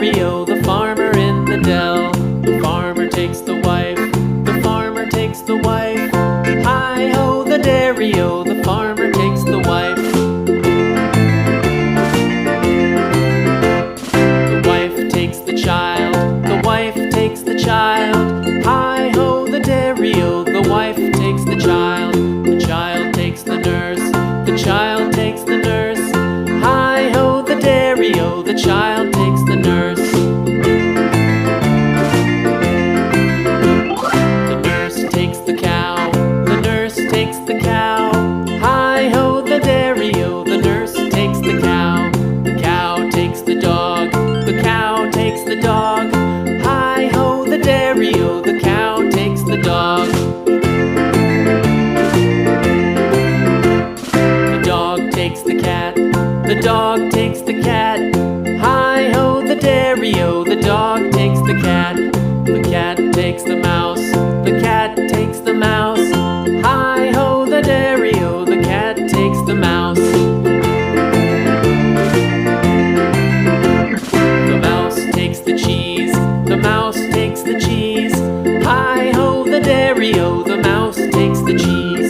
dairy-o, the farmer in the dell. The farmer takes the wife, the farmer takes the wife. Hi-ho, the dairy-o, the farmer takes the wife. The wife takes the child, the wife takes the child. Hi-ho, the dairy-o, the wife takes the child. The child takes the nurse, the child takes the nurse. Hi-ho, the dairy-o, the child takes the nurse. The nurse takes the cow, the nurse takes the cow. Hi-ho, the dairy-o, the nurse takes the cow. The cow takes the dog, the cow takes the dog. Hi-ho, the dairy-o, the cow takes the dog. The dog takes the cat, the dog takes the cat. Hi-ho, the dairy-o, the dog takes the cat. The cat takes the mouse, the cat takes the mouse. Hi-ho, the dairy-o, the cat takes the mouse. The mouse takes the cheese, the mouse takes the cheese.